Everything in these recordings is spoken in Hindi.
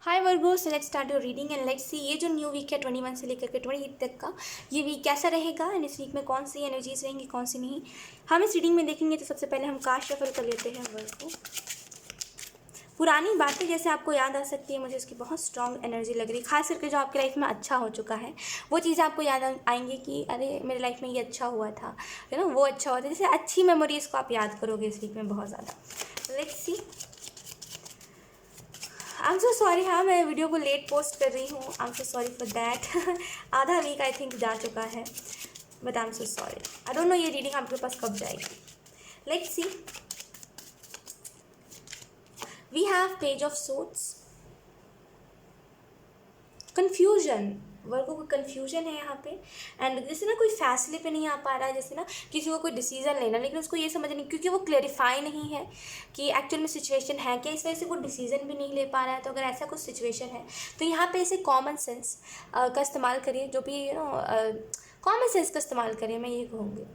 Hi Virgo, so let's start your reading and let's see ये जो न्यू वीक है 21 से लेकर के 28 तक का ये वीक कैसा रहेगा एंड इस वीक में कौन सी एनर्जीज रहेंगी कौन सी नहीं। हम इस रीडिंग में देखेंगे तो सबसे पहले हम कार्ड शफल कर लेते हैं वर्गो। पुरानी बातें जैसे आपको याद आ सकती है, मुझे इसकी बहुत स्ट्रॉन्ग एनर्जी लग रही है। खास करके जो आपकी लाइफ में अच्छा हो चुका है वो चीज़ें आपको याद आएंगी कि अरे मेरे लाइफ में ये अच्छा हुआ था, है ना, वो अच्छा हुआ था। जैसे अच्छी मेमोरीज़ को आप याद करोगे इस वीक में बहुत ज़्यादा। Let's see. I am so sorry, हाँ मैं वीडियो को लेट पोस्ट कर रही हूँ। I am so sorry for that. आधा वीक आई थिंक जा चुका है, but I am so sorry. I don't know ये रीडिंग आपके पास कब जाएगी। Let's see. We have page of swords. Confusion, वर्गों को कन्फ्यूजन है यहाँ पे। एंड जैसे ना कोई फैसले पे नहीं आ पा रहा है, जैसे ना किसी को कोई डिसीजन लेना, लेकिन उसको ये समझ नहीं, क्योंकि वो क्लेरिफाई नहीं है कि एक्चुअल में सिचुएशन है क्या, इस वजह से वो डिसीजन भी नहीं ले पा रहा है। तो अगर ऐसा कुछ सिचुएशन है तो यहाँ पे ऐसे कॉमन सेंस का इस्तेमाल करिए, जो भी कॉमन सेंस का इस्तेमाल करिए, मैं ये कहूँगी।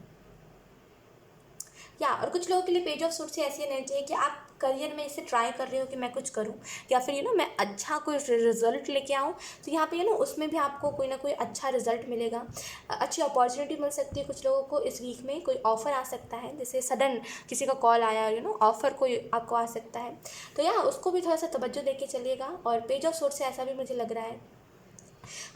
और कुछ लोगों के लिए पेज ऑफ सोर्ड्स ऐसी एनर्जी है कि आप करियर में इसे ट्राई कर रहे हो कि मैं कुछ करूं या फिर मैं अच्छा कोई रिजल्ट लेके आऊं, तो यहाँ पे उसमें भी आपको कोई ना कोई अच्छा रिजल्ट मिलेगा, अच्छी अपॉर्चुनिटी मिल सकती है। कुछ लोगों को इस वीक में कोई ऑफर आ सकता है, जैसे सडन किसी का कॉल आया, ऑफर कोई आपको आ सकता है। तो उसको भी थोड़ा सा तवज्जो देके चलिएगा। और पेज ऑफ सोर्ड्स से ऐसा भी मुझे लग रहा है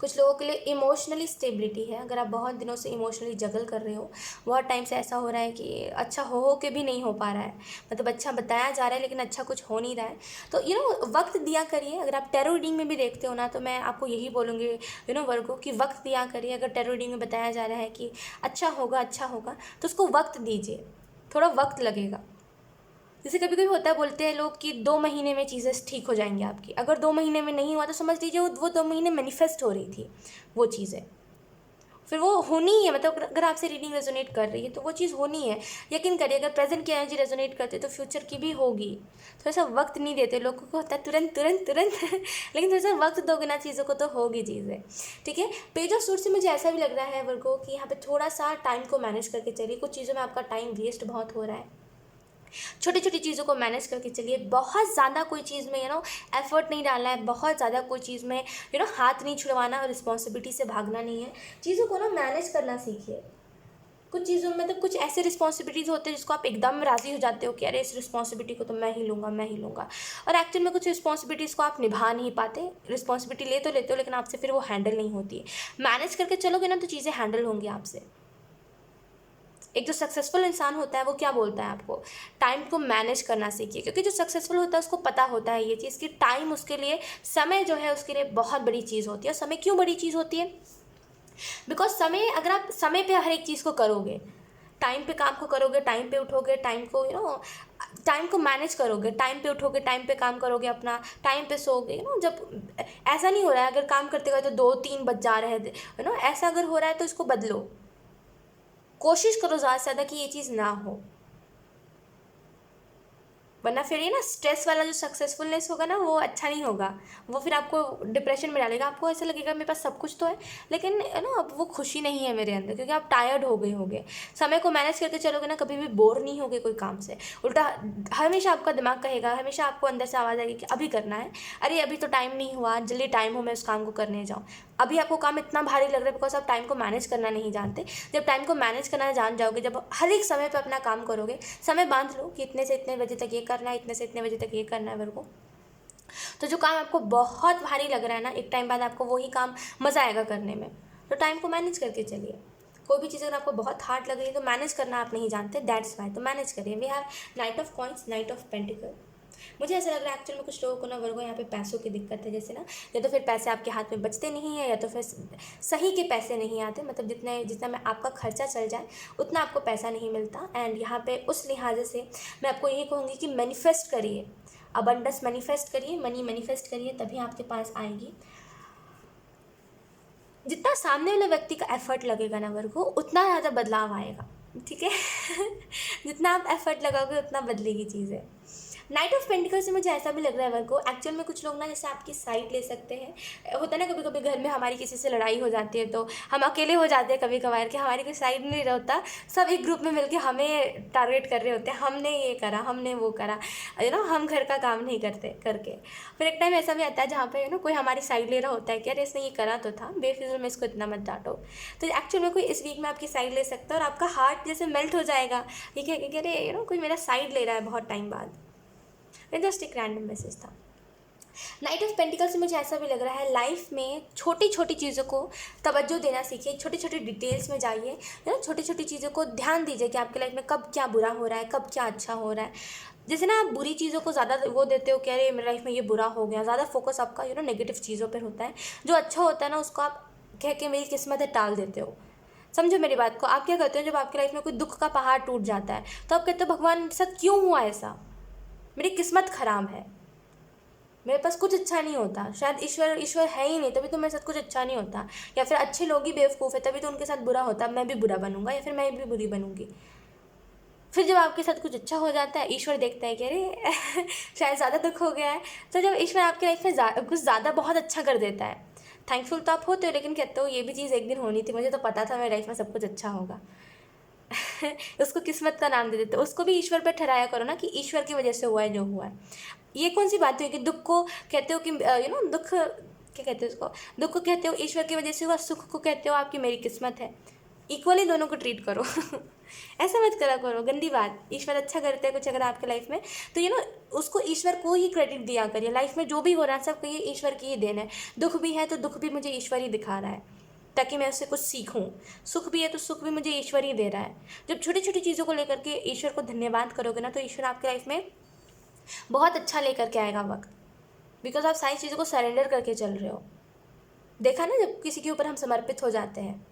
कुछ लोगों के लिए इमोशनली स्टेबिलिटी है। अगर आप बहुत दिनों से इमोशनली जगल कर रहे हो, बहुत टाइम से ऐसा हो रहा है कि अच्छा हो के भी नहीं हो पा रहा है, मतलब अच्छा बताया जा रहा है लेकिन अच्छा कुछ हो नहीं रहा है, तो वक्त दिया करिए। अगर आप टैरो रीडिंग में भी देखते हो ना, तो मैं आपको यही बोलूँगी वर्गो कि वक्त दिया करिए। अगर टैरो रीडिंग में बताया जा रहा है कि अच्छा होगा तो उसको वक्त दीजिए, थोड़ा वक्त लगेगा। जैसे कभी कभी होता है, बोलते हैं लोग कि 2 महीने में चीज़ें ठीक हो जाएंगी आपकी। अगर 2 महीने में नहीं हुआ तो समझ लीजिए वो 2 महीने मैनिफेस्ट हो रही थी वो चीज़ें, फिर वो होनी है। मतलब अगर आपसे रीडिंग रेजोनेट कर रही है तो वो चीज़ होनी है। यकीन करिए, अगर प्रेजेंट की एनर्जी रेजोनेट करते तो फ्यूचर की भी होगी। थोड़ा सा वक्त नहीं देते, लोगों को होता है तुरंत तुरंत तुरंत लेकिन थोड़ा सा वक्त दोगे ना चीज़ों को तो होगी चीज़ें, ठीक है। पेज ऑफ सोर्ड्स से मुझे ऐसा भी लग रहा है वर्गो कि यहाँ पे थोड़ा सा टाइम को मैनेज करके चलिए। कुछ चीज़ों में आपका टाइम वेस्ट बहुत हो रहा है, छोटी छोटी चीज़ों को मैनेज करके चलिए। बहुत ज़्यादा कोई चीज़ में एफर्ट नहीं डालना है, बहुत ज़्यादा कोई चीज़ में हाथ नहीं छुड़वाना और रिस्पॉन्सिबिलिटी से भागना नहीं है। चीज़ों को मैनेज करना सीखिए। कुछ चीज़ों में मतलब कुछ ऐसे रिस्पॉन्सिबिलिटीज़ होते हैं जिसको आप एकदम राज़ी हो जाते हो कि अरे इस रिस्पॉन्सिबिलिटी को तो मैं ही लूँगा, और एक्चुअल में कुछ रिस्पॉन्सिबिलिटीज़ को आप निभा नहीं पाते। रिस्पॉन्सिबिलिटी ले तो लेते हो लेकिन आपसे फिर वो हैंडल नहीं होती है। मैनेज करके चलोगे ना तो चीज़ें हैंडल होंगी आपसे। एक जो सक्सेसफुल इंसान होता है वो क्या बोलता है आपको, टाइम को मैनेज करना सीखिए। क्योंकि जो सक्सेसफुल होता है उसको पता होता है ये चीज़ कि टाइम उसके लिए, समय जो है उसके लिए बहुत बड़ी चीज़ होती है। और समय क्यों बड़ी चीज़ होती है? बिकॉज समय, अगर आप समय पे हर एक चीज़ को करोगे, टाइम पे काम को करोगे, टाइम पे उठोगे, टाइम को टाइम को मैनेज करोगे, टाइम पे उठोगे, टाइम पे काम करोगे अपना, टाइम पे सोओगे, जब ऐसा नहीं हो रहा है अगर काम करते गए तो 2-3 बज जा रहे हैं, ऐसा अगर हो रहा है तो इसको बदलो। कोशिश करो ज़्यादा से ज़्यादा कि ये चीज़ ना हो, वरना फिर ये स्ट्रेस वाला जो सक्सेसफुलनेस होगा ना वो अच्छा नहीं होगा। वो फिर आपको डिप्रेशन में डालेगा। आपको ऐसा लगेगा मेरे पास सब कुछ तो है लेकिन अब वो खुशी नहीं है मेरे अंदर, क्योंकि आप टायर्ड हो गए होगे। समय को मैनेज करके चलोगे ना, कभी भी बोर नहीं होगे कोई काम से। उल्टा हमेशा आपका दिमाग कहेगा, हमेशा आपको अंदर से आवाज़ आएगी कि अभी करना है, अरे अभी तो टाइम नहीं हुआ, जल्दी टाइम हो मैं उस काम को करने जाऊँ। अभी आपको काम इतना भारी लग रहा है बिकॉज आप टाइम को मैनेज करना नहीं जानते। जब टाइम को मैनेज करना जान जाओगे, जब हर एक समय पर अपना काम करोगे, समय बांध लो कि इतने से इतने बजे तक ये करना है, इतने से इतने बजे तक ये करना है मेरे को, तो जो काम आपको बहुत भारी लग रहा है ना, एक टाइम बाद आपको वही काम मज़ा आएगा करने में। तो टाइम को मैनेज करके चलिए। कोई भी चीज़ अगर आपको बहुत हार्ड लग रही है तो मैनेज करना आप नहीं जानते, दैट्स वाई, तो मैनेज करिए। We have knight of coins, knight of pentacle. मुझे ऐसा लग रहा है एक्चुअल में कुछ लोगों को वर्गो यहाँ पे पैसों की दिक्कत है। जैसे या तो फिर पैसे आपके हाथ में बचते नहीं है, या तो फिर सही के पैसे नहीं आते, मतलब जितना में आपका खर्चा चल जाए उतना आपको पैसा नहीं मिलता। एंड यहाँ पे उस लिहाजे से मैं आपको यही कहूँगी कि मैनिफेस्ट करिए, अबंडेंस मैनिफेस्ट करिए, मनी मैनिफेस्ट करिए, तभी आपके पास आएगी। जितना सामने वाले व्यक्ति का एफर्ट लगेगा ना वर्गो, उतना ज़्यादा बदलाव आएगा, ठीक है। जितना आप एफर्ट लगाओगे उतना बदलेगी चीज़ें। नाइट ऑफ पेंटिकल से मुझे ऐसा भी लग रहा है वर्गो, एक्चुअल में कुछ लोग ना जैसे आपकी साइड ले सकते हैं। होता है ना कभी कभी घर में हमारी किसी से लड़ाई हो जाती है तो हम अकेले हो जाते हैं कभी कभार कि हमारी कोई साइड नहीं रहता, सब एक ग्रुप में मिलके हमें टारगेट कर रहे होते हैं, हमने ये करा, हमने वो करा, हम घर का काम नहीं करते करके। फिर एक टाइम ऐसा भी आता है जहाँ पे कोई हमारी साइड ले रहा होता है कि अरे इसने ये करा तो था, बेफिजूल में इसको इतना मत डांटो। तो एक्चुअल में कोई इस वीक में आपकी साइड ले सकता है और आपका हार्ट जैसे मेल्ट हो जाएगा, ये कह कि अरे कोई मेरा साइड ले रहा है बहुत टाइम बाद। जस्ट एक रैंडम मैसेज था। नाइट ऑफ पेंटिकल से मुझे ऐसा भी लग रहा है लाइफ में छोटी छोटी चीज़ों को तवज्जो देना सीखिए, छोटी छोटी डिटेल्स में जाइए, छोटी छोटी चीज़ों को ध्यान दीजिए कि आपके लाइफ में कब क्या बुरा हो रहा है, कब क्या अच्छा हो रहा है। जैसे ना आप बुरी चीज़ों को ज़्यादा वो देते हो कि अरे मेरे लाइफ में ये बुरा हो गया, ज़्यादा फोकस आपका नेगेटिव चीज़ों पर होता है। जो अच्छा होता है ना उसको आप कह के मेरी किस्मत है टाल देते हो। समझो मेरी बात को। आप क्या करते हो जब आपकी लाइफ में कोई दुख का पहाड़ टूट जाता है तो आप कहते हो भगवान मेरे साथ क्यों हुआ ऐसा, मेरी किस्मत खराब है, मेरे पास कुछ अच्छा नहीं होता, शायद ईश्वर है ही नहीं तभी तो मेरे साथ कुछ अच्छा नहीं होता, या फिर अच्छे लोग ही बेवकूफ़ है तभी तो उनके साथ बुरा होता, मैं भी बुरा बनूंगा या फिर मैं भी बुरी बनूंगी। फिर जब आपके साथ कुछ अच्छा हो जाता है ईश्वर देखता है कि अरे शायद ज़्यादा दुख हो गया है, तो जब ईश्वर आपकी लाइफ में कुछ ज़्यादा बहुत अच्छा कर देता है, थैंकफुल तो आप होते हो लेकिन कहते हो ये भी चीज़ एक दिन होनी थी, मुझे तो पता था मेरी लाइफ में सब कुछ अच्छा होगा। उसको किस्मत का नाम दे देते हो, उसको भी ईश्वर पर ठहराया करो ना कि ईश्वर की वजह से हुआ है जो हुआ है। ये कौन सी बात हुई कि दुख को कहते हो कि दुख क्या कहते हो उसको, दुख को कहते हो ईश्वर की वजह से हुआ, सुख को कहते हो आपकी मेरी किस्मत है। इक्वली दोनों को ट्रीट करो। ऐसा मत करा करो, गंदी बात। ईश्वर अच्छा करते हैं कुछ अगर आपके लाइफ में तो उसको ईश्वर को ही क्रेडिट दिया करिए। लाइफ में जो भी हो रहा है सब ये ईश्वर की ही देन है। दुख भी है तो दुख भी मुझे ईश्वर ही दिखा रहा है ताकि मैं उससे कुछ सीखूं, सुख भी है तो सुख भी मुझे ईश्वर ही दे रहा है। जब छोटी छोटी चीज़ों को लेकर के ईश्वर को धन्यवाद करोगे ना तो ईश्वर आपके लाइफ में बहुत अच्छा लेकर के आएगा वक्त, बिकॉज आप सारी चीज़ों को सरेंडर करके चल रहे हो। देखा ना जब किसी के ऊपर हम समर्पित हो जाते हैं,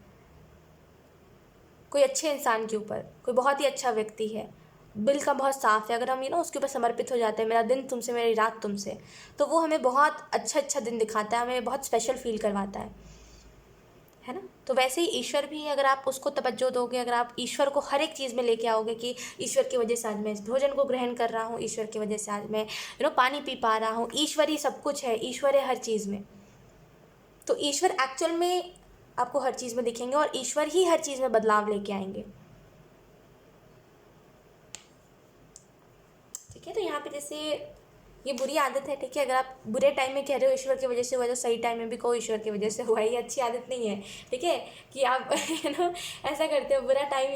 कोई अच्छे इंसान के ऊपर, कोई बहुत ही अच्छा व्यक्ति है, दिल का बहुत साफ है, अगर हम उसके ऊपर समर्पित हो जाते हैं, मेरा दिन तुमसे मेरी रात तुमसे, तो वो हमें बहुत अच्छा दिन दिखाता है, हमें बहुत स्पेशल फील करवाता है ना। तो वैसे ही ईश्वर भी, अगर आप उसको तवज्जो दोगे, अगर आप ईश्वर को हर एक चीज़ में लेके आओगे कि ईश्वर की वजह से आज मैं इस भोजन को ग्रहण कर रहा हूँ, ईश्वर की वजह से आज मैं पानी पी पा रहा हूँ, ईश्वर ही सब कुछ है, ईश्वर है हर चीज़ में, तो ईश्वर एक्चुअल में आपको हर चीज़ में दिखेंगे और ईश्वर ही हर चीज़ में बदलाव लेके आएंगे। ठीक है, तो यहाँ पे जैसे ये बुरी आदत है, ठीक है, अगर आप बुरे टाइम में कह रहे हो ईश्वर की वजह से हुआ तो सही टाइम में भी कहो ईश्वर की वजह से हुआ, ये अच्छी आदत नहीं है। ठीक है कि आप ऐसा करते हो, बुरा टाइम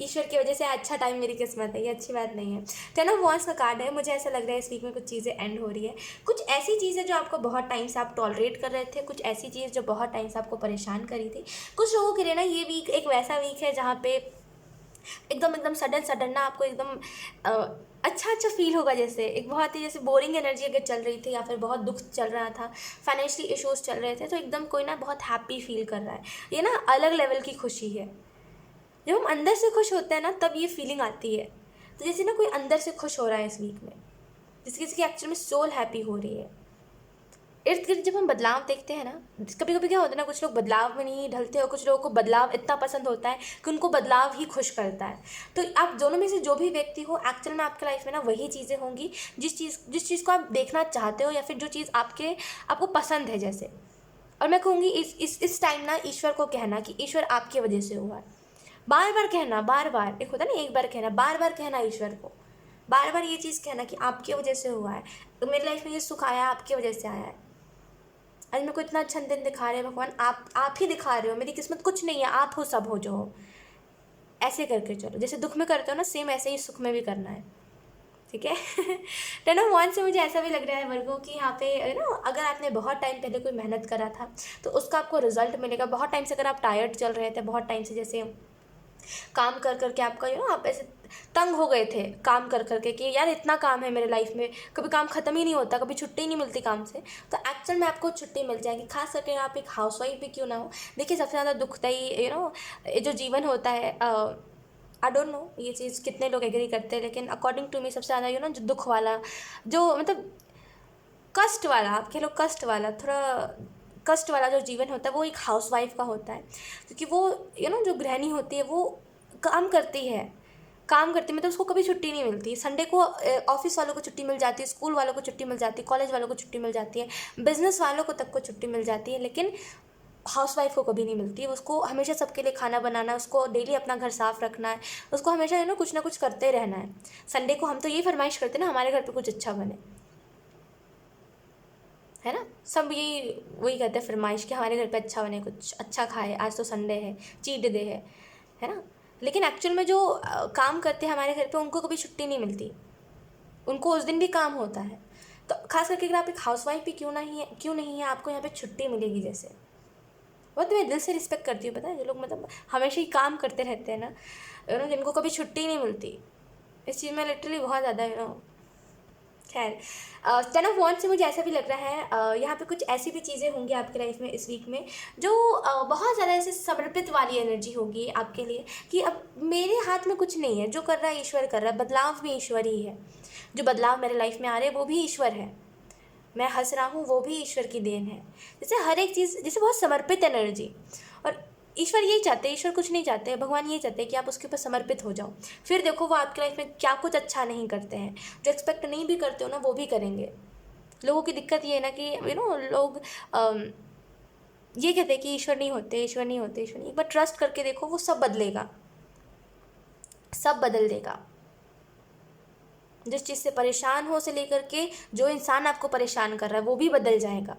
ईश्वर की वजह से अच्छा टाइम मेरी किस्मत है, ये अच्छी बात नहीं है। टेन ऑफ वॉन्ड्स का कार्ड है, मुझे ऐसा लग रहा है इस वीक में कुछ चीज़ें एंड हो रही है, कुछ ऐसी चीज़ें जो आपको बहुत टाइम से आप टॉलरेट कर रहे थे, कुछ ऐसी चीज़ जो बहुत टाइम से आपको परेशान करी थी। कुछ लोगों के लिए ना ये वीक एक वैसा वीक है जहाँ पे एकदम सडन ना आपको एकदम अच्छा फील होगा, जैसे एक बहुत ही जैसे बोरिंग एनर्जी अगर चल रही थी या फिर बहुत दुख चल रहा था, फाइनेंशियली इश्यूज चल रहे थे, तो एकदम कोई ना बहुत हैप्पी फील कर रहा है। ये ना अलग लेवल की खुशी है। जब हम अंदर से खुश होते हैं ना तब ये फीलिंग आती है। तो जैसे ना कोई अंदर से खुश हो रहा है इस वीक में, जिसकी जिसकी एक्चुअल में सोल हैप्पी हो रही है। इर्द गिर्द जब हम बदलाव देखते हैं ना, कभी कभी क्या होता है ना, कुछ लोग बदलाव में नहीं ढलते और कुछ लोगों को बदलाव इतना पसंद होता है कि उनको बदलाव ही खुश करता है। तो आप दोनों में से जो भी व्यक्ति हो, एक्चुअल में आपके लाइफ में ना वही चीज़ें होंगी जिस चीज़ को आप देखना चाहते हो या फिर जो चीज़ आपको पसंद है। जैसे, और मैं कहूँगी इस टाइम ना ईश्वर को कहना कि ईश्वर आपकी वजह से हुआ है, बार बार कहना, बार बार, एक होता है ना एक बार कहना, बार बार कहना ईश्वर को, बार बार ये चीज़ कहना कि आपकी वजह से हुआ है, तो मेरी लाइफ में ये सुख आया आपकी वजह से आया है, आज मेरे को इतना अच्छा दिन दिखा रहे हैं भगवान, आप ही दिखा रहे हो, मेरी किस्मत कुछ नहीं है, आप हो, सब हो जो हो। ऐसे करके चलो, जैसे दुख में करते हो ना सेम ऐसे ही सुख में भी करना है। ठीक है। टेन ऑफ वॉन्ड्स से मुझे ऐसा भी लग रहा है वर्गो कि यहाँ पे अगर आपने बहुत टाइम पहले कोई मेहनत करा था तो उसका आपको रिजल्ट मिलेगा। बहुत टाइम से अगर आप टायर्ड चल रहे थे, बहुत टाइम से जैसे काम कर करके आपका आप ऐसे तंग हो गए थे काम कर करके कि यार इतना काम है मेरे लाइफ में, कभी काम ख़त्म ही नहीं होता, कभी छुट्टी ही नहीं मिलती काम से, तो एक्चुअल में आपको छुट्टी मिल जाएगी। खास करके आप एक हाउसवाइफ भी क्यों ना हो। देखिए सबसे ज़्यादा दुखदाई जो जीवन होता है, आई डोंट नो ये चीज़ कितने लोग एग्री करते हैं, लेकिन अकॉर्डिंग टू मी सबसे ज़्यादा जो दुख वाला, जो मतलब कष्ट वाला, आप कह लो कष्ट वाला, थोड़ा कष्ट वाला जो जीवन होता है वो एक हाउसवाइफ का होता है। क्योंकि वो जो गृहिणी होती है वो काम करती है, काम करते मतलब उसको कभी छुट्टी नहीं मिलती। संडे को ऑफिस वालों को छुट्टी मिल जाती है, स्कूल वालों को छुट्टी मिल जाती है, कॉलेज वालों को छुट्टी मिल जाती है, बिजनेस वालों को तक को छुट्टी मिल जाती है, लेकिन हाउसवाइफ को कभी नहीं मिलती। उसको हमेशा सबके लिए खाना बनाना है, उसको डेली अपना घर साफ रखना है, उसको हमेशा कुछ ना कुछ करते रहना है। संडे को हम तो ये फरमाइश करते हैं ना, हमारे घर पे कुछ अच्छा बने, है ना। सब यही वही कहते हैं फरमाइश कि हमारे घर पे अच्छा बने, कुछ अच्छा खाए, आज तो संडे है, चीट डे है ना। लेकिन एक्चुअल में जो काम करते हैं हमारे घर पे उनको कभी छुट्टी नहीं मिलती, उनको उस दिन भी काम होता है। तो खास करके अगर आप एक हाउसवाइफ भी क्यों नहीं है आपको यहाँ पे छुट्टी मिलेगी। जैसे बहुत मैं दिल से रिस्पेक्ट करती हूँ, पता है, जो लोग मतलब हमेशा ही काम करते रहते हैं ना, जिनको कभी छुट्टी नहीं मिलती। इस चीज़ में लिटरली बहुत ज़्यादा खैर 10 ऑफ वॉन्ड्स से मुझे ऐसा भी लग रहा है यहाँ पे कुछ ऐसी भी चीज़ें होंगी आपकी लाइफ में इस वीक में जो बहुत ज़्यादा ऐसे समर्पित वाली एनर्जी होगी आपके लिए कि अब मेरे हाथ में कुछ नहीं है, जो कर रहा है ईश्वर कर रहा है, बदलाव भी ईश्वर ही है, जो बदलाव मेरे लाइफ में आ रहे हैं वो भी ईश्वर है, मैं हंस रहा हूँ वो भी ईश्वर की देन है। जैसे हर एक चीज़ जैसे बहुत समर्पित एनर्जी, और ईश्वर यही चाहते हैं, ईश्वर कुछ नहीं चाहते हैं, भगवान यही चाहते हैं कि आप उसके ऊपर समर्पित हो जाओ। फिर देखो वो आपकी लाइफ में क्या कुछ अच्छा नहीं करते हैं, जो एक्सपेक्ट नहीं भी करते हो ना वो भी करेंगे। लोगों की दिक्कत ये है ना कि लोग ये कहते हैं कि ईश्वर नहीं होते, ईश्वर नहीं होते, ईश्वर नहीं। एक बार ट्रस्ट करके देखो, वो सब बदलेगा, सब बदल देगा। जिस चीज़ से परेशान हो से लेकर के जो इंसान आपको परेशान कर रहा है वो भी बदल जाएगा।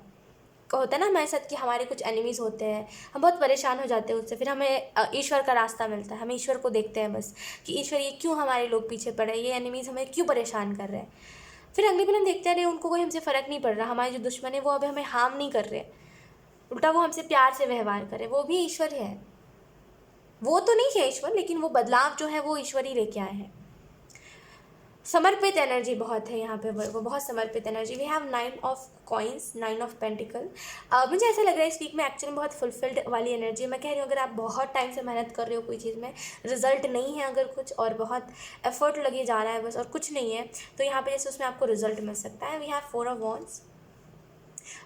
होता है ना हमारे साथ कि हमारे कुछ एनिमीज़ होते हैं, हम बहुत परेशान हो जाते हैं उससे, फिर हमें ईश्वर का रास्ता मिलता है, हम ईश्वर को देखते हैं बस कि ईश्वर ये क्यों हमारे लोग पीछे पड़े, ये एनिमीज़ हमें क्यों परेशान कर रहे हैं। फिर अगले दिन हम देखते हैं उनको कोई हमसे फ़र्क नहीं पड़ रहा, हमारे जो दुश्मन है वो अभी हमें हार्म नहीं कर रहे, उल्टा वो हमसे प्यार से व्यवहार करे, वो भी ईश्वर है। वो तो नहीं है ईश्वर, लेकिन वो बदलाव जो है वो ईश्वर ही लेके आए हैं। समर्पित एनर्जी बहुत है यहाँ पे, वो बहुत समर्पित energy. We have 9 of coins, 9 of pentacle. मुझे ऐसा लग रहा है इस वीक में एक्चुअली बहुत फुलफिल्ड वाली एनर्जी। मैं कह रही हूँ अगर आप बहुत टाइम से मेहनत कर रहे हो कोई चीज़ में, रिजल्ट नहीं है अगर कुछ, और बहुत एफर्ट लगे जा रहा है बस और कुछ नहीं है, तो यहाँ पे जैसे उसमें आपको रिजल्ट मिल सकता है। We have 4 of wands.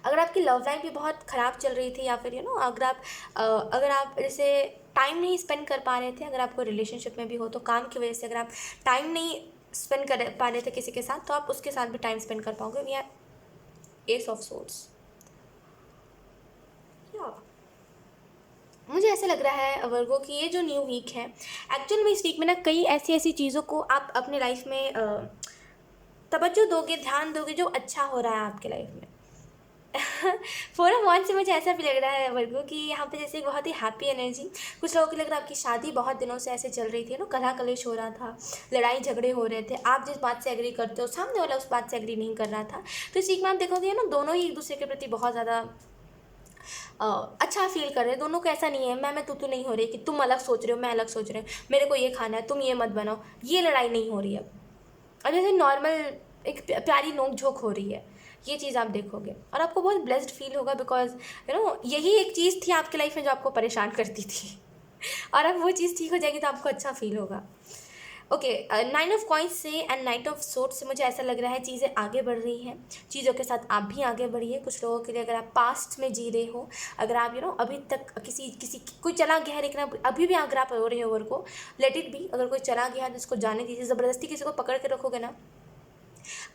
अगर आपकी लव लाइफ भी बहुत ख़राब चल रही थी, या फिर अगर आप जैसे टाइम नहीं स्पेंड कर पा रहे थे, अगर आपको रिलेशनशिप में भी हो तो काम की वजह से अगर आप टाइम नहीं स्पेंड कर पा रहे थे किसी के साथ, तो आप उसके साथ भी टाइम स्पेंड कर पाओगे। We are ace of swords. मुझे ऐसा लग रहा है वर्गो कि ये जो न्यू वीक है, एक्चुअल में इस वीक में ना कई ऐसी ऐसी चीज़ों को आप अपने लाइफ में तवज्जो दोगे, ध्यान दोगे जो अच्छा हो रहा है आपके लाइफ में। 4 ऑफ वॉन्ड्स से मुझे ऐसा भी लग रहा है वर्गो कि यहाँ पे जैसे एक बहुत ही हैप्पी एनर्जी। कुछ लोगों को लग रहा है आपकी शादी बहुत दिनों से ऐसे चल रही थी, कलह कलेश हो रहा था, लड़ाई झगड़े हो रहे थे, आप जिस बात से एग्री करते हो सामने वाला उस बात से एग्री नहीं कर रहा था। तो इस वीक में आप देखोगे दोनों ही एक दूसरे के प्रति बहुत ज़्यादा अच्छा फील कर रहे हैं। दोनों को ऐसा नहीं है मैं तू नहीं हो रही कि तुम अलग सोच रहे हो मैं अलग सोच रही हूँ, मेरे को ये खाना है तुम ये मत बनाओ, ये लड़ाई नहीं हो रही है। अब जैसे नॉर्मल एक प्यारी नोक झोंक हो रही है, ये चीज़ आप देखोगे और आपको बहुत ब्लेस्ड फील होगा, बिकॉज यही एक चीज़ थी आपकी लाइफ में जो आपको परेशान करती थी और अब वो चीज़ ठीक हो जाएगी तो आपको अच्छा फील होगा। ओके, 9 ऑफ कॉइन्स से एंड नाइट ऑफ सोर्ड्स से मुझे ऐसा लग रहा है चीज़ें आगे बढ़ रही हैं, चीज़ों के साथ आप भी आगे बढ़िए। कुछ लोगों के लिए अगर आप पास्ट में जी रहे हो, अगर आप अभी तक किसी कोई चला गया है लेकिन अभी भी अगर आप रो रहे हो को, लेट इट बी। अगर कोई चला गया है तो उसको जाने दीजिए। ज़बरदस्ती किसी को पकड़ के रखोगे ना,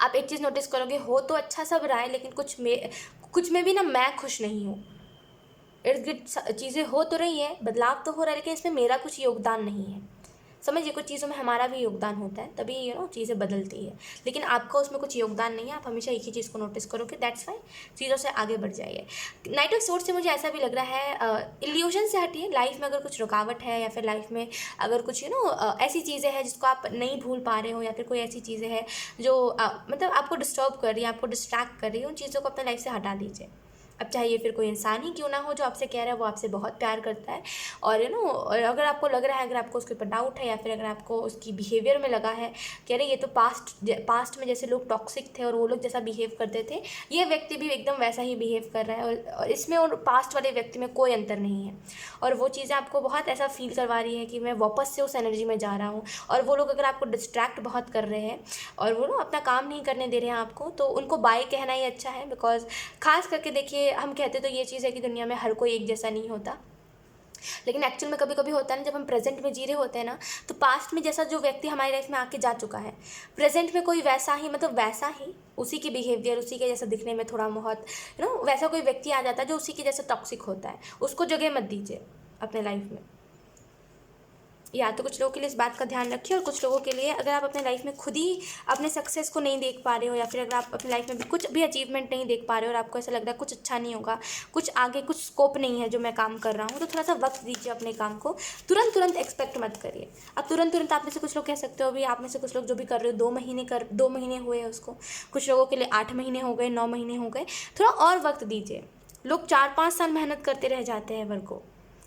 आप एक चीज़ नोटिस करोगे, हो तो अच्छा सब रहा है लेकिन कुछ में भी ना मैं खुश नहीं हूँ। इर्द गिर्द चीज़ें हो तो रही है, बदलाव तो हो रहा है, लेकिन इसमें मेरा कुछ योगदान नहीं है। समझिए, कुछ चीज़ों में हमारा भी योगदान होता है, तभी चीज़ें बदलती है, लेकिन आपका उसमें कुछ योगदान नहीं है। आप हमेशा एक ही चीज़ को नोटिस करोगे, दैट्स वाई चीज़ों से आगे बढ़ जाइए। नाइट ऑफ सोर्ड्स से मुझे ऐसा भी लग रहा है इल्यूजन से हटिए। लाइफ में अगर कुछ रुकावट है या फिर लाइफ में अगर कुछ ऐसी चीज़ें हैं जिसको आप नहीं भूल पा रहे हो, या फिर कोई ऐसी चीज़ें हैं जो मतलब आपको डिस्टर्ब कर रही है, आपको डिस्ट्रैक्ट कर रही है, उन चीज़ों को अपने लाइफ से हटा दीजिए। अब चाहे ये फिर कोई इंसान ही क्यों ना हो जो आपसे कह रहा है वो आपसे बहुत प्यार करता है, और और अगर आपको लग रहा है, अगर आपको उसके ऊपर डाउट है, या फिर अगर आपको उसकी बिहेवियर में लगा है कि अरे ये तो पास्ट में जैसे लोग टॉक्सिक थे और वो लोग जैसा बिहेव करते थे, ये व्यक्ति भी एकदम वैसा ही बिहेव कर रहा है, और इसमें और पास्ट वाले व्यक्ति में कोई अंतर नहीं है, और वो चीज़ें आपको बहुत ऐसा फील करवा रही है कि मैं वापस से उस एनर्जी में जा रहा हूँ। और वो लोग अगर आपको डिस्ट्रैक्ट बहुत कर रहे हैं और वो अपना काम नहीं करने दे रहे हैं आपको, तो उनको बाय कहना ही अच्छा है। बिकॉज खास करके देखिए, हम कहते तो ये चीज़ है कि दुनिया में हर कोई एक जैसा नहीं होता, लेकिन एक्चुअल में कभी कभी होता है ना, जब हम प्रेजेंट में जी रहे होते हैं ना, तो पास्ट में जैसा जो व्यक्ति हमारी लाइफ में आके जा चुका है, प्रेजेंट में कोई वैसा ही, मतलब वैसा ही उसी की बिहेवियर, उसी के जैसा दिखने में थोड़ा बहुत वैसा कोई व्यक्ति आ जाता है जो उसी के जैसा टॉक्सिक होता है, उसको जगह मत दीजिए अपने लाइफ में। या तो कुछ लोगों के लिए इस बात का ध्यान रखिए, और कुछ लोगों के लिए अगर आप अपने लाइफ में खुद ही अपने सक्सेस को नहीं देख पा रहे हो, या फिर अगर आप अपनी लाइफ में भी कुछ भी अचीवमेंट नहीं देख पा रहे हो, और आपको ऐसा लग रहा है कुछ अच्छा नहीं होगा, कुछ आगे कुछ स्कोप नहीं है जो मैं काम कर रहा हूँ, तो थोड़ा सा वक्त दीजिए अपने काम को। तुरंत एक्सपेक्ट मत करिए। अब तुरंत आप में से कुछ लोग कह सकते हो, अभी आप में से कुछ लोग जो भी कर रहे हो 2 महीने हुए हैं उसको, कुछ लोगों के लिए 8 महीने हो गए, 9 महीने हो गए, थोड़ा और वक्त दीजिए। लोग 4-5 साल मेहनत करते रह जाते हैं वर्क को,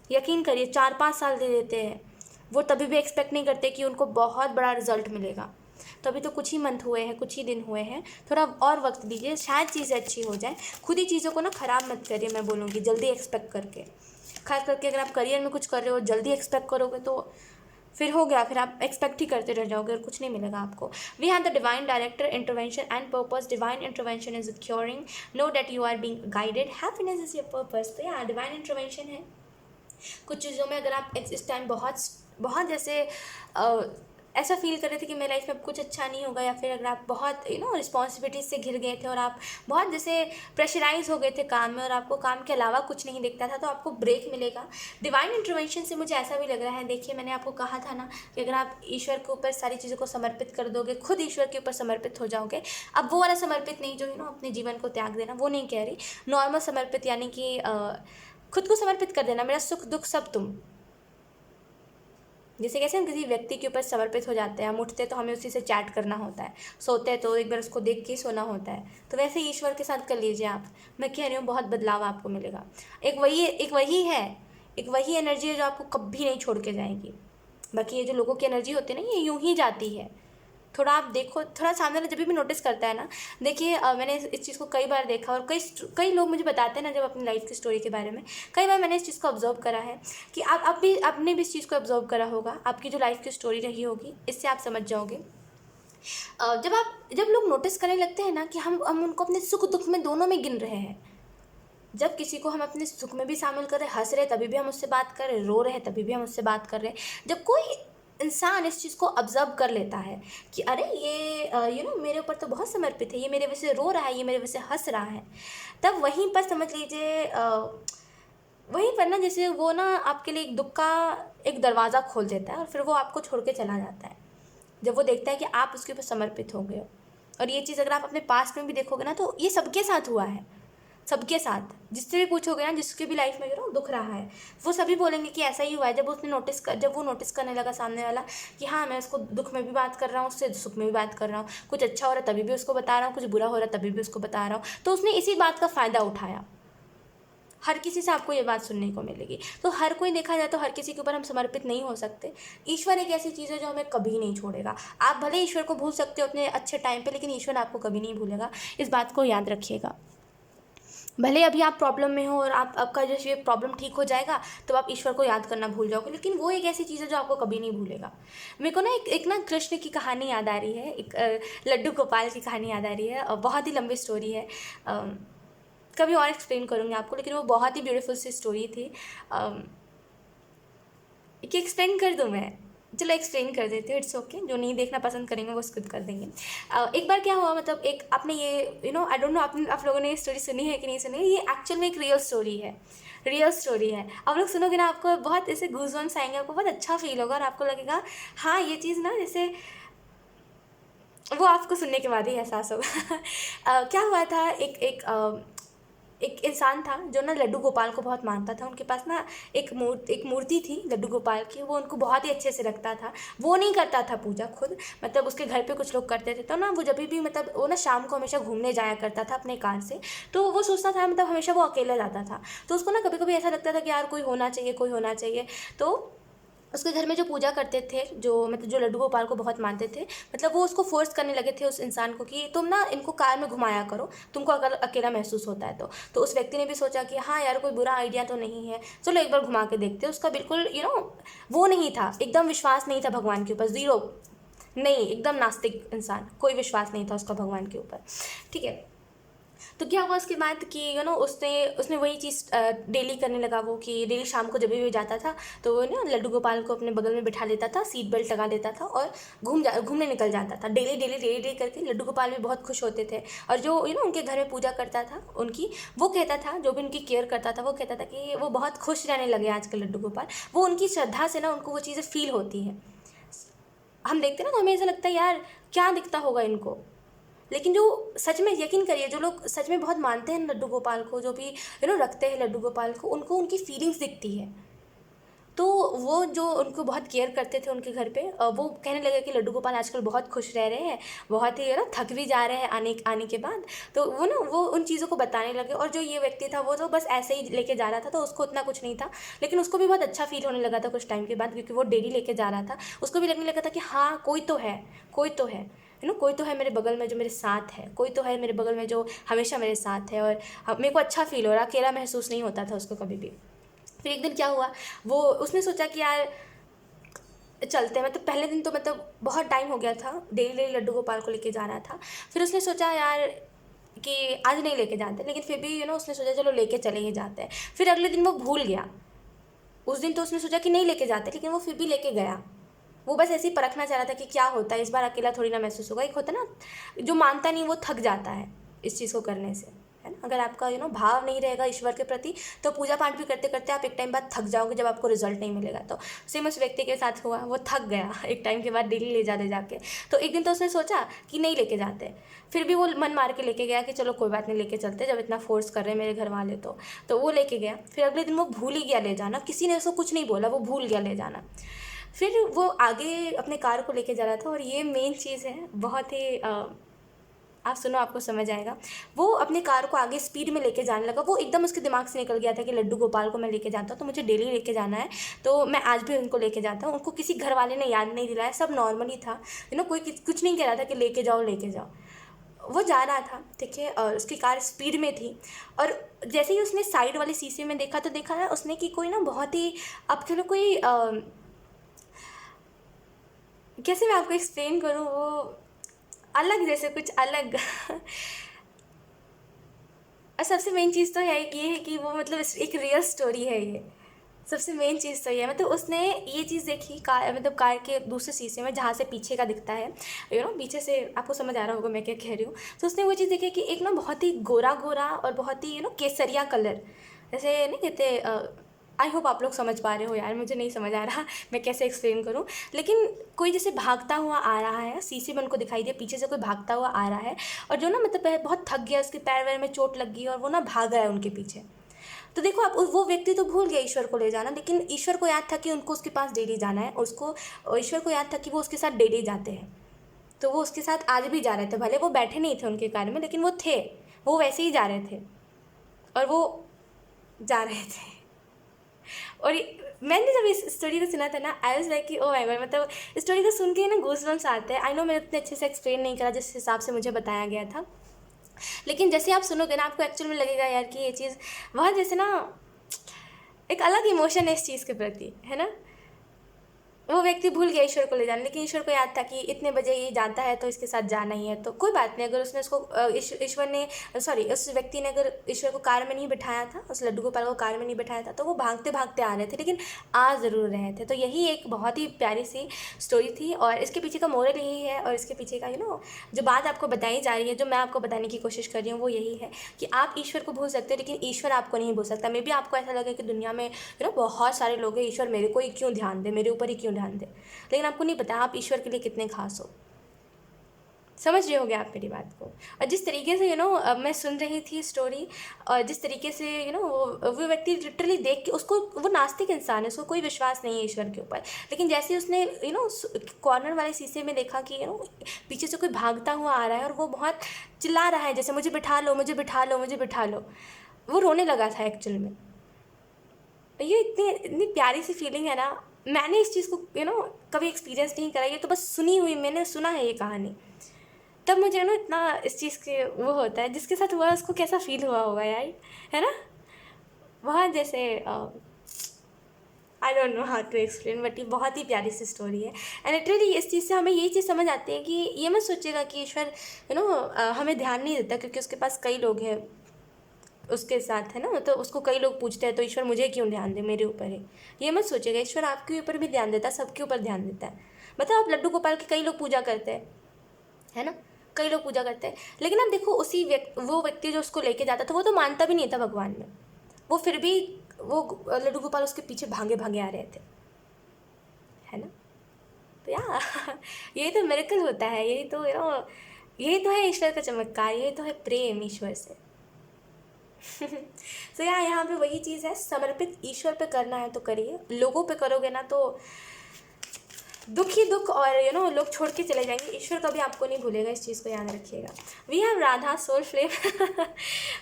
यकीन करिए 4-5 साल दे देते हैं, वो तभी भी एक्सपेक्ट नहीं करते कि उनको बहुत बड़ा रिजल्ट मिलेगा। तो अभी तो कुछ ही मंथ हुए हैं, कुछ ही दिन हुए हैं, थोड़ा और वक्त दीजिए, शायद चीज़ें अच्छी हो जाए। खुद ही चीज़ों को ना ख़राब मत करिए, मैं बोलूँगी जल्दी एक्सपेक्ट करके। खास करके अगर आप करियर में कुछ कर रहे हो, जल्दी एक्सपेक्ट करोगे तो फिर हो गया, फिर आप एक्सपेक्ट ही करते रह जाओगे और कुछ नहीं मिलेगा आपको। We have the divine director, intervention and purpose. Divine intervention is curing, know that you are being guided, happiness is your purpose. तो यार डिवाइन इंटरवेंशन है। कुछ चीज़ों में अगर आप इस टाइम बहुत जैसे ऐसा फील कर रहे थे कि मेरी लाइफ में अब कुछ अच्छा नहीं होगा, या फिर अगर आप बहुत रिस्पॉन्सिबिलिटीज से घिर गए थे और आप बहुत जैसे प्रेशराइज हो गए थे काम में, और आपको काम के अलावा कुछ नहीं दिखता था, तो आपको ब्रेक मिलेगा डिवाइन इंटरवेंशन से। मुझे ऐसा भी लग रहा है, देखिए मैंने आपको कहा था ना कि अगर आप ईश्वर के ऊपर सारी चीज़ों को समर्पित कर दोगे, खुद ईश्वर के ऊपर समर्पित हो जाओगे। अब वो वाला समर्पित नहीं जो अपने जीवन को त्याग देना, वो नहीं कह रही, नॉर्मल समर्पित, यानी कि खुद को समर्पित कर देना, मेरा सुख दुख सब तुम। जैसे कैसे हम किसी व्यक्ति के ऊपर समर्पित हो जाते हैं, हम उठते तो हमें उसी से चैट करना होता है, सोते तो एक बार उसको देख के सोना होता है, तो वैसे ही ईश्वर के साथ कर लीजिए आप। मैं कह रही हूँ बहुत बदलाव आपको मिलेगा। एक वही एनर्जी है जो आपको कभी नहीं छोड़ के जाएगी। बाकी ये जो लोगों की एनर्जी होती है ना, ये यूं ही जाती है। थोड़ा आप देखो, थोड़ा सामने वाला जब भी नोटिस करता है ना, देखिए मैंने इस चीज़ को कई बार देखा, और कई लोग मुझे बताते हैं ना जब अपनी लाइफ की स्टोरी के बारे में, कई बार मैंने इस चीज़ को ऑब्जर्व करा है कि आपने भी इस चीज़ को ऑब्जर्व करा होगा। आपकी जो लाइफ की स्टोरी रही होगी, इससे आप समझ जाओगे। जब लोग नोटिस करने लगते हैं ना कि हम उनको अपने सुख दुख में दोनों में गिन रहे हैं, जब किसी को हम अपने सुख में भी शामिल कर रहे हैं, हंस रहे तभी भी हम उससे बात कर रहे हैं, रो रहे हैं तभी भी हम उससे बात कर रहे हैं, जब कोई इंसान इस चीज़ को ऑब्जर्व कर लेता है कि अरे ये मेरे ऊपर तो बहुत समर्पित है, ये मेरे वजह से रो रहा है, ये मेरे वजह से हंस रहा है, तब वहीं पर समझ लीजिए वहीं पर ना जैसे वो ना आपके लिए एक दुख का एक दरवाज़ा खोल देता है, और फिर वो आपको छोड़ के चला जाता है जब वो देखता है कि आप उसके ऊपर समर्पित हो गए हो। और ये चीज़ अगर आप अपने पास्ट में भी देखोगे ना, तो ये सबके साथ हुआ है, सबके साथ। जिससे भी पूछोगे ना, जिसके भी लाइफ में दुख रहा है, वो सभी बोलेंगे कि ऐसा ही हुआ है। जब वो नोटिस करने लगा सामने वाला कि हाँ मैं उसको दुख में भी बात कर रहा हूँ, उससे सुख में भी बात कर रहा हूँ, कुछ अच्छा हो रहा है तभी भी उसको बता रहा हूँ, कुछ बुरा हो रहा है तभी भी उसको बता रहा हूँ, तो उसने इसी बात का फ़ायदा उठाया। हर किसी से आपको ये बात सुनने को मिलेगी। तो हर कोई, देखा जाए तो हर किसी के ऊपर हम समर्पित नहीं हो सकते। ईश्वर एक ऐसी चीज़ है जो हमें कभी नहीं छोड़ेगा। आप भले ईश्वर को भूल सकते हो अपने अच्छे टाइम पे, लेकिन ईश्वर आपको कभी नहीं भूलेगा। इस बात को याद रखिएगा। भले अभी आप प्रॉब्लम में हो और आपका जैसे ये प्रॉब्लम ठीक हो जाएगा तो आप ईश्वर को याद करना भूल जाओगे, लेकिन वो एक ऐसी चीज़ है जो आपको कभी नहीं भूलेगा। मेरे को ना एक ना कृष्ण की कहानी याद आ रही है, एक लड्डू गोपाल की कहानी याद आ रही है, और बहुत ही लंबी स्टोरी है। कभी और एक्सप्लेन करूँगी आपको, लेकिन वो बहुत ही ब्यूटीफुल सी स्टोरी थी। कि एक्सप्लेन कर दूँ मैं? चलो एक्सप्लेन कर देती हूँ, इट्स ओके। जो नहीं देखना पसंद करेंगे वो स्किप कर देंगे। एक बार क्या हुआ, मतलब एक आपने ये आई डोंट नो आप लोगों ने ये स्टोरी सुनी है कि नहीं सुनी है। ये एक्चुअल में एक रियल स्टोरी है। आप लोग सुनोगे ना, आपको बहुत ऐसे गूज़बम्स आएंगे, आपको बहुत अच्छा फील होगा, और आपको लगेगा हाँ ये चीज़ ना जैसे वो आपको सुनने के बाद ही एहसास होगा। क्या हुआ था, एक इंसान था जो ना लड्डू गोपाल को बहुत मानता था। उनके पास ना एक मूर्ति थी लड्डू गोपाल की, वो उनको बहुत ही अच्छे से रखता था। वो नहीं करता था पूजा खुद, मतलब उसके घर पे कुछ लोग करते थे। तो ना वो जब भी मतलब वो ना शाम को हमेशा घूमने जाया करता था अपने कार से, तो वो सोचता था मतलब हमेशा वो अकेला जाता था, तो उसको ना कभी कभी ऐसा लगता था कि यार कोई होना चाहिए। तो उसके घर में जो पूजा करते थे, जो लड्डू गोपाल को बहुत मानते थे, मतलब वो उसको फोर्स करने लगे थे उस इंसान को कि तुम ना इनको कार में घुमाया करो, तुमको अगर अकेला महसूस होता है तो उस व्यक्ति ने भी सोचा कि हाँ यार कोई बुरा आइडिया तो नहीं है, चलो एक बार घुमा के देखते। उसका बिल्कुल वो नहीं था, एकदम विश्वास नहीं था भगवान के ऊपर, ज़ीरो नहीं, एकदम नास्तिक इंसान, कोई विश्वास नहीं था उसका भगवान के ऊपर, ठीक है। तो क्या हुआ उसके बाद कि उसने उसने वही चीज़ डेली करने लगा, वो कि डेली शाम को जब भी वो जाता था तो वो ना लड्डू गोपाल को अपने बगल में बिठा लेता था, सीट बेल्ट लगा लेता था और घूमने निकल जाता था। डेली डेली डेली डेली करके लड्डू गोपाल भी बहुत खुश होते थे। और जो उनके घर में पूजा करता था उनकी, वो कहता था, जो भी उनकी केयर करता था वो कहता था कि वो बहुत खुश रहने लगे आजकल लड्डू गोपाल। वो उनकी श्रद्धा से ना उनको वो चीज़ें फील होती हैं। हम देखते हैं ना तो हमें ऐसा लगता है यार क्या दिखता होगा इनको, लेकिन जो सच में, यकीन करिए, जो लोग सच में बहुत मानते हैं लड्डू गोपाल को, जो भी रखते हैं लड्डू गोपाल को, उनको उनकी फीलिंग्स दिखती है। तो वो जो उनको बहुत केयर करते थे उनके घर पे, वो कहने लगे कि लड्डू गोपाल आजकल बहुत खुश रह रहे हैं, बहुत ही थक भी जा रहे हैं आने के बाद। तो वो उन चीज़ों को बताने लगे। और जो ये व्यक्ति था वो तो बस ऐसे ही लेके जा रहा था, तो उसको उतना कुछ नहीं था, लेकिन उसको भी बहुत अच्छा फील होने लगा था कुछ टाइम के बाद, क्योंकि वो डेली लेके जा रहा था। उसको भी लगने लगा था कि हाँ कोई तो है, कोई तो है, कोई तो है मेरे बगल में जो मेरे साथ है, कोई तो है मेरे बगल में जो हमेशा मेरे साथ है। और मेरे को अच्छा फील हो रहा, अकेला महसूस नहीं होता था उसको कभी भी। फिर एक दिन क्या हुआ, वो उसने सोचा कि यार चलते हैं। मतलब पहले दिन तो बहुत टाइम हो गया था, डेली डेली लड्डू गोपाल को लेके जा रहा था। फिर उसने सोचा यार कि आज नहीं लेके जाते, लेकिन फिर भी उसने सोचा चलो लेके चले ही जाते हैं। फिर अगले दिन वो भूल गया। उस दिन तो उसने सोचा कि नहीं लेके जाते, लेकिन वो फिर भी लेके गया। वो बस ऐसे ही परखना चाह रहा था कि क्या होता है, इस बार अकेला थोड़ी ना महसूस होगा। एक होता ना जो मानता नहीं वो थक जाता है इस चीज़ को करने से, है ना। अगर आपका भाव नहीं रहेगा ईश्वर के प्रति, तो पूजा पाठ भी करते करते आप एक टाइम बाद थक जाओगे जब आपको रिजल्ट नहीं मिलेगा। तो सेम उस व्यक्ति के साथ हुआ, वो थक गया एक टाइम के बाद डेली ले जाके। तो एक दिन तो उसने सोचा कि नहीं लेके जाते, फिर भी वो मन मार के लेके गया कि चलो कोई बात नहीं लेके चलते, जब इतना फोर्स कर रहे हैं मेरे घर वाले तो वो लेके गया। फिर अगले दिन वो भूल ही गया ले जाना, किसी ने उसको कुछ नहीं बोला, वो भूल गया ले जाना। फिर वो आगे अपने कार को लेके जा रहा था, और ये मेन चीज़ है, बहुत ही आप सुनो आपको समझ आएगा। वो अपने कार को आगे स्पीड में लेके जाने लगा। वो एकदम उसके दिमाग से निकल गया था कि लड्डू गोपाल को मैं लेके जाता हूँ तो मुझे डेली लेके जाना है, तो मैं आज भी उनको लेके जाता हूँ। उनको किसी घर वाले ने याद नहीं दिलाया, सब नॉर्मली था, कोई कुछ नहीं कह रहा था कि लेके जाओ लेके जाओ। वो जा रहा था, ठीक है, और उसकी कार स्पीड में थी। और जैसे ही उसने साइड वाले शीशे में देखा तो देखा ना उसने कि कोई बहुत ही, अब चलो कोई कैसे मैं आपको एक्सप्लेन करूँ, वो अलग, जैसे कुछ अलग और सबसे मेन चीज़ तो है कि ये है कि वो एक रियल स्टोरी है ये। सबसे मेन चीज़ तो ये है, उसने ये चीज़ देखी कार के दूसरे शीशे में, जहाँ से पीछे का दिखता है, पीछे से आपको समझ आ रहा होगा मैं क्या कह रही हूँ। तो उसने वो चीज़ देखी कि एक बहुत ही गोरा गोरा और बहुत ही केसरिया कलर, जैसे नहीं कहते, आई होप आप लोग समझ पा रहे हो यार, मुझे नहीं समझ आ रहा मैं कैसे एक्सप्लेन करूँ। लेकिन कोई जैसे भागता हुआ आ रहा है, शीशे में उनको दिखाई दिया पीछे से कोई भागता हुआ आ रहा है, और जो बहुत थक गया, उसके पैर वैर में चोट लग गई और वो भाग रहा है उनके पीछे। तो देखो आप, वो व्यक्ति तो भूल गया ईश्वर को ले जाना, लेकिन ईश्वर को याद था कि उनको उसके पास डेली जाना है, उसको ईश्वर को याद था कि वो उसके साथ डेली जाते हैं। तो वो उसके साथ आज भी जा रहे थे, भले वो बैठे नहीं थे उनके कार में, लेकिन वो थे, वो वैसे ही जा रहे थे और वो जा रहे थे। और मैंने जब इस स्टोरी को सुना था ना, आई वाज लाइक कि ओ माय गॉड, स्टोरी को सुन के गूज़बम्स आते हैं। आई नो मैंने इतने अच्छे से एक्सप्लेन नहीं करा जिस हिसाब से मुझे बताया गया था, लेकिन जैसे आप सुनोगे ना आपको एक्चुअल में लगेगा यार कि ये चीज़ बहुत जैसे एक अलग इमोशन है इस चीज़ के प्रति, है ना। वो व्यक्ति भूल गया ईश्वर को ले जाना, लेकिन ईश्वर को याद था कि इतने बजे ये जाता है तो इसके साथ जाना ही है। तो कोई बात नहीं, अगर उसने उस व्यक्ति ने अगर ईश्वर को कार में नहीं बिठाया था, उस लड्डू गोपाल को कार में नहीं बिठाया था, तो वो भागते भागते आ रहे थे, लेकिन आ ज़रूर रहे थे। तो यही एक बहुत ही प्यारी सी स्टोरी थी, और इसके पीछे का मोरल यही है, और इसके पीछे का जो बात आपको बताई जा रही है, जो मैं आपको बताने की कोशिश कर रही हूँ, वो यही है कि आप ईश्वर को भूल सकते हो, लेकिन ईश्वर आपको नहीं भूल सकता। मे बी आपको ऐसा लगे कि दुनिया में बहुत सारे लोग हैं, ईश्वर मेरे को ही क्यों ध्यान दे, मेरे ऊपर ही क्यों ध्यान दे, लेकिन आपको नहीं पता आप ईश्वर के लिए कितने खास हो। समझ रहे होगे आप मेरी बात को। और जिस तरीके से मैं सुन रही थी स्टोरी, और जिस तरीके से वो व्यक्ति लिटरली देख के, उसको, वो नास्तिक इंसान है, उसको कोई विश्वास नहीं है ईश्वर के ऊपर, लेकिन जैसे उसने कॉर्नर वाले शीशे में देखा कि पीछे से कोई भागता हुआ आ रहा है और वो बहुत चिल्ला रहा है, जैसे मुझे बिठा लो, मुझे बिठा लो, मुझे बिठा लो। वो रोने लगा था एक्चुअल में। ये इतनी प्यारी सी फीलिंग है ना। मैंने इस चीज़ को कभी एक्सपीरियंस नहीं करा, ये तो बस सुनी हुई, मैंने सुना है ये कहानी, तब मुझे इतना इस चीज़ के वो होता है, जिसके साथ हुआ उसको कैसा फील हुआ होगा यार, है ना। वहाँ जैसे I don't know how to explain, but ये बहुत ही प्यारी सी स्टोरी है। एंड लिटरली इस चीज़ से हमें यही चीज़ समझ आती है कि ये मत सोचिएगा कि ईश्वर हमें ध्यान नहीं देता क्योंकि उसके पास कई लोग हैं उसके साथ, है ना, तो उसको कई लोग पूछते हैं तो ईश्वर मुझे क्यों ध्यान दे, मेरे ऊपर है। ये मत सोचिएगा, ईश्वर आपके ऊपर भी ध्यान देता है, सबके ऊपर ध्यान देता है। मतलब आप लड्डू गोपाल की कई लोग पूजा करते हैं, है ना, कई लोग पूजा करते हैं, लेकिन आप देखो वो व्यक्ति जो उसको लेके जाता था वो तो मानता भी नहीं था भगवान में, वो फिर भी वो लड्डू गोपाल उसके पीछे भागे भागे आ रहे थे, है ना। तो यही तो मिरेकल होता है, यही तो है ईश्वर का चमत्कार, यही तो है प्रेम ईश्वर से। तो यहाँ पे वही चीज़ है, समर्पित ईश्वर पे करना है तो करिए, लोगों पे करोगे ना तो दुख ही दुख, और लोग छोड़ के चले जाएंगे, ईश्वर कभी आपको नहीं भूलेगा, इस चीज़ को याद रखिएगा। We have Radha soul flame,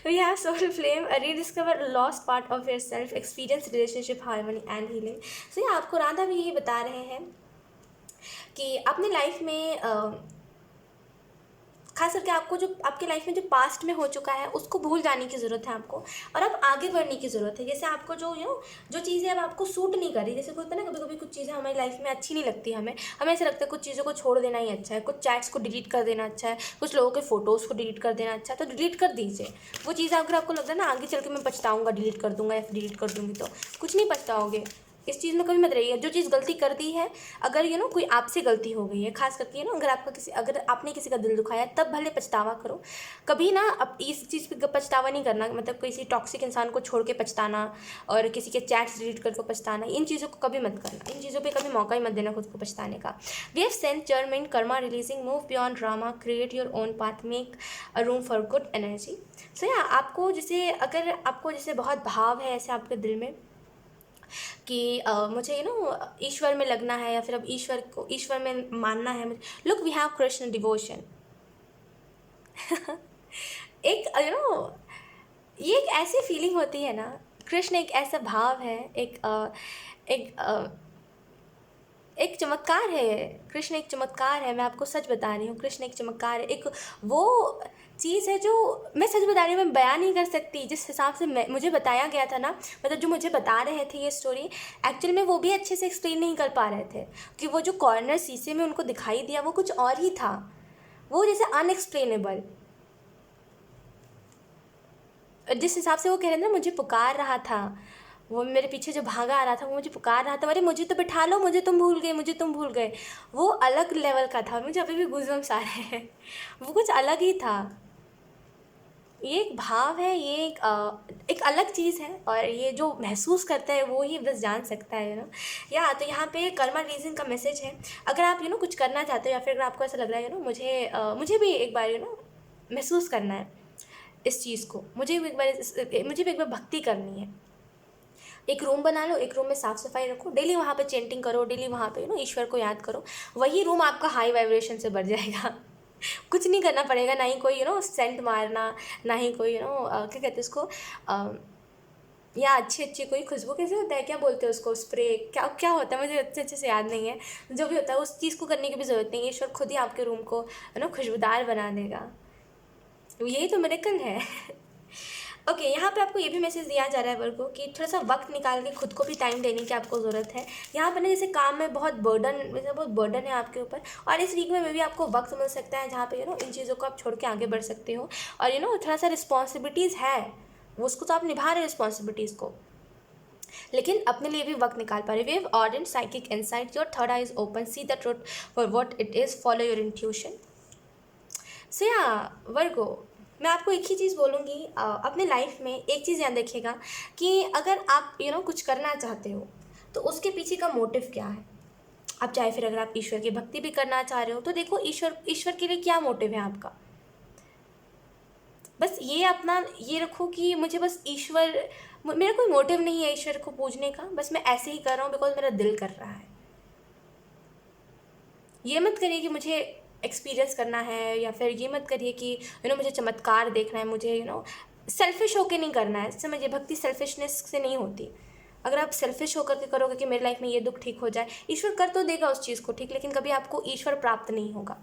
we have soul flame, rediscover lost part of your self, experience relationship harmony and healing. So ये आपको राधा भी यही बता रहे हैं कि अपनी लाइफ में खास करके आपको जो आपके लाइफ में जो पास्ट में हो चुका है उसको भूल जाने की ज़रूरत है आपको, और अब आगे बढ़ने की ज़रूरत है। जैसे आपको जो चीज़ें अब आपको सूट नहीं कर रही, जैसे होता है ना, कभी कभी कुछ चीज़ें हमारी लाइफ में अच्छी नहीं लगती, हमें ऐसा लगता है कुछ चीज़ों को छोड़ देना ही अच्छा है, कुछ चैट्स को डिलीट कर देना अच्छा है, कुछ लोगों के फ़ोटोज़ को डिलीट कर देना अच्छा है, तो डिलीट कर दीजिए वो चीज़। अगर आपको लगता है ना आगे चल के मैं पछताऊँगा, डिलीट कर दूँगा या फिर डिलीट कर दूँगी, तो कुछ नहीं पछताओगे। इस चीज़ में कभी मत रहिए। जो चीज़ गलती कर दी है, अगर कोई आपसे गलती हो गई है, खास करके अगर आपने किसी का दिल दुखाया तब भले पछतावा करो, कभी ना अब इस चीज़ पे पछतावा नहीं करना, मतलब किसी टॉक्सिक इंसान को छोड़ के पछताना और किसी के चैट्स डिलीट करके पछताना, इन चीज़ों को कभी मत करना, इन चीज़ों पे कभी मौका ही मत देना खुद को पछताने का। वी हैव सेंस जर्मिन karma releasing, move beyond drama, create your own path, make a room for good energy. So आपको अगर आपको बहुत भाव है ऐसे आपके दिल में कि मुझे ईश्वर में लगना है, या फिर अब ईश्वर में मानना है, look we have Krishna devotion. एक ये एक ऐसी फीलिंग होती है ना, कृष्ण एक ऐसा भाव है, एक चमत्कार है, कृष्ण एक चमत्कार है। मैं आपको सच बता रही हूँ, कृष्ण एक चमत्कार है, एक वो चीज़ है जो मैं सच बता रही हूँ, मैं बयान नहीं कर सकती। जिस हिसाब से मुझे बताया गया था ना, मतलब जो मुझे बता रहे थे ये स्टोरी, एक्चुअल में वो भी अच्छे से एक्सप्लेन नहीं कर पा रहे थे कि वो जो कॉर्नर शीशे में उनको दिखाई दिया वो कुछ और ही था, वो जैसे अनएक्सप्लेनेबल। जिस हिसाब से वो कह रहे थे ना, मुझे पुकार रहा था, वो मेरे पीछे जो भागा आ रहा था वो मुझे पुकार रहा था, अरे मुझे तो बिठा लो, मुझे तुम भूल गए, मुझे तुम भूल गए, वो अलग लेवल का था। मुझे अभी भी गूज़बम्स आ रहे हैं, वो कुछ अलग ही था। ये एक भाव है, ये एक अलग चीज़ है, और ये जो महसूस करता है वो ही बस जान सकता है तो यहाँ पे कर्मा रीजन का मैसेज है। अगर आप कुछ करना चाहते हो, या फिर अगर आपको ऐसा लग रहा है मुझे भी एक बार महसूस करना है इस चीज़ को, मुझे भी एक बार भक्ति करनी है, एक रूम बना लो, एक रूम में साफ़ सफाई रखो, डेली वहाँ पे चेंटिंग करो, डेली वहाँ पे ईश्वर को याद करो, वही रूम आपका हाई वाइब्रेशन से भर जाएगा। कुछ नहीं करना पड़ेगा, ना ही कोई सेंट मारना, ना ही कोई क्या कहते हैं उसको, या अच्छी कोई खुशबू, कैसे होता है, क्या बोलते हैं उसको, स्प्रे, क्या क्या होता है, मुझे अच्छे से याद नहीं है, जो भी होता है उस चीज़ को करने की भी ज़रूरत नहीं है। ईश्वर खुद ही आपके रूम को खुशबूदार बना देगा। यही तो मिरेकल है। ओके, यहाँ पे आपको ये भी मैसेज दिया जा रहा है वर्गो कि थोड़ा सा वक्त निकाल के खुद को भी टाइम देने की आपको ज़रूरत है। यहाँ पर ना जैसे काम में बहुत बर्डन है आपके ऊपर, और इस वीक में भी आपको वक्त मिल सकता है जहाँ पे इन चीज़ों को आप छोड़ के आगे बढ़ सकते हो, और थोड़ा सा रिस्पॉन्सिबिलिटीज़ है, वो उसको तो आप निभा रहे रिस्पॉन्सिबिलिटीज़ को, लेकिन अपने लिए भी वक्त निकाल पा रहे। वे हैव ऑर्डेंड psychic insight, your third eye is open, see the truth for what it is, follow your intuition. So Virgo, मैं आपको एक ही चीज़ बोलूँगी, अपने लाइफ में एक चीज़ याद रखिएगा कि अगर आप कुछ करना चाहते हो तो उसके पीछे का मोटिव क्या है। आप चाहे फिर अगर आप ईश्वर की भक्ति भी करना चाह रहे हो तो देखो ईश्वर के लिए क्या मोटिव है आपका। बस ये रखो कि मुझे बस मेरा कोई मोटिव नहीं है ईश्वर को पूजने का, बस मैं ऐसे ही कर रहा हूँ बिकॉज मेरा दिल कर रहा है। ये मत करिए कि मुझे एक्सपीरियंस करना है, या फिर ये मत करिए कि मुझे चमत्कार देखना है, मुझे सेल्फिश होके नहीं करना है। समझिए, भक्ति सेल्फिशनेस से नहीं होती। अगर आप सेल्फिश होकर के करोगे कि मेरी लाइफ में ये दुख ठीक हो जाए, ईश्वर कर तो देगा उस चीज़ को ठीक, लेकिन कभी आपको ईश्वर प्राप्त नहीं होगा।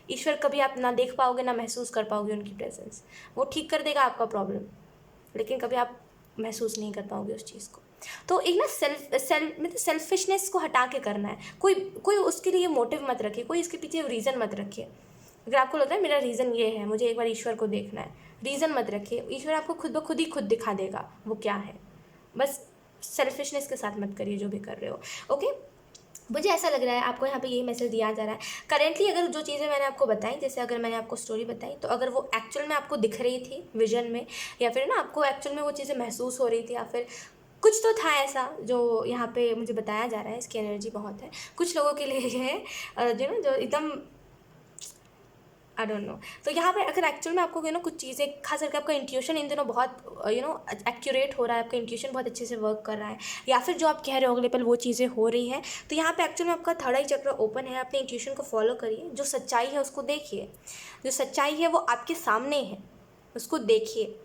ईश्वर कभी आप ना देख पाओगे, ना महसूस कर पाओगे उनकी प्रेजेंस। वो ठीक कर देगा आपका प्रॉब्लम, लेकिन कभी आप महसूस नहीं कर पाओगे उस चीज़ को। तो एक ना मतलब सेल्फिशनेस को हटा के करना है। कोई उसके लिए मोटिव मत रखिए, कोई इसके पीछे रीज़न मत रखिए। अगर आपको लग रहा है मेरा रीज़न ये है, मुझे एक बार ईश्वर को देखना है, रीज़न मत रखिए, ईश्वर आपको खुद ब खुद ही खुद दिखा देगा वो क्या है। बस सेल्फिशनेस के साथ मत करिए जो भी कर रहे हो, ओके। मुझे ऐसा लग रहा है आपको यहाँ पे यही मैसेज दिया जा रहा है। करेंटली अगर जो चीज़ें मैंने आपको बताई, जैसे अगर मैंने आपको स्टोरी बताई, तो अगर वो एक्चुअल में आपको दिख रही थी विजन में, या फिर ना आपको एक्चुअल में वो चीज़ें महसूस हो रही थी, या फिर कुछ तो था ऐसा जो यहाँ पे मुझे बताया जा रहा है, इसकी एनर्जी बहुत है। कुछ लोगों के लिए है जो ना जो एकदम आई डोंट नो। तो यहाँ पे अगर एक्चुअल में आपको कुछ चीज़ें, खास करके आपका इंट्यूशन इन दिनों बहुत एक्यूरेट हो रहा है, आपका इंट्यूशन बहुत अच्छे से वर्क कर रहा है, या फिर जो आप कह रहे हो अगले पल वो चीज़ें हो रही हैं, तो यहाँ पे एक्चुअल में आपका थर्ड आई चक्र ओपन है। अपने इंट्यूशन को फॉलो करिए, जो सच्चाई है उसको देखिए, जो सच्चाई है वो आपके सामने है, उसको देखिए,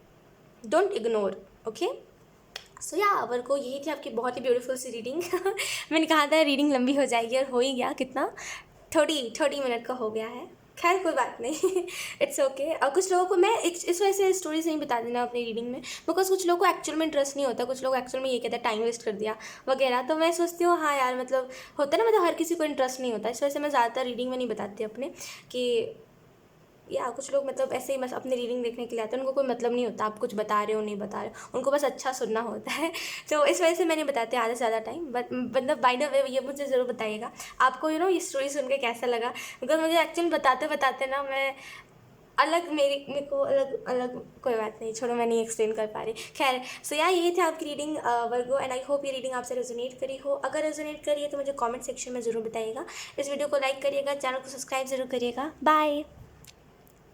डोंट इग्नोर, ओके। सो या वर्गो, यही थी आपकी बहुत ही ब्यूटीफुल सी रीडिंग। मैंने कहा था रीडिंग लंबी हो जाएगी, और हो ही गया, कितना 30 मिनट का हो गया है। खैर कोई बात नहीं, इट्स ओके। और कुछ लोगों को मैं इस वजह से स्टोरीज नहीं बता देना अपनी रीडिंग में, बिकॉज कुछ लोगों को एक्चुअल में इंटरेस्ट नहीं होता, कुछ लोग एक्चुअल में ये कहते हैं टाइम वेस्ट कर दिया वगैरह। तो मैं सोचती हूँ हाँ यार, मतलब होता है ना, मतलब हर किसी को इंटरेस्ट नहीं होता, इस वजह से मैं ज़्यादातर रीडिंग में नहीं बताती अपने कि, या कुछ लोग मतलब ऐसे ही बस अपनी रीडिंग देखने के लिए आते हैं, उनको कोई मतलब नहीं होता आप कुछ बता रहे हो नहीं बता रहे हो, उनको बस अच्छा सुनना होता है। तो इस वजह से मैं नहीं बताती आधे से ज़्यादा टाइम। बट मतलब बाय द वे ये मुझे ज़रूर बताइएगा आपको ये स्टोरी सुन के कैसा लगा, बिकॉज मुझे एक्चुअली बताते बताते ना मैं मेरे को अलग कोई बात नहीं, छोड़ो, मैं नहीं एक्सप्लेन कर पा रही। खैर सो यार, ये थी आपकी reading Virgo, and I hope ये रीडिंग आपसे रेजोनेट करी हो। अगर रेजोनेट करी है तो मुझे कमेंट सेक्शन में ज़रूर बताइएगा। इस वीडियो को लाइक करिएगा, चैनल को सब्सक्राइब ज़रूर करिएगा। बाय।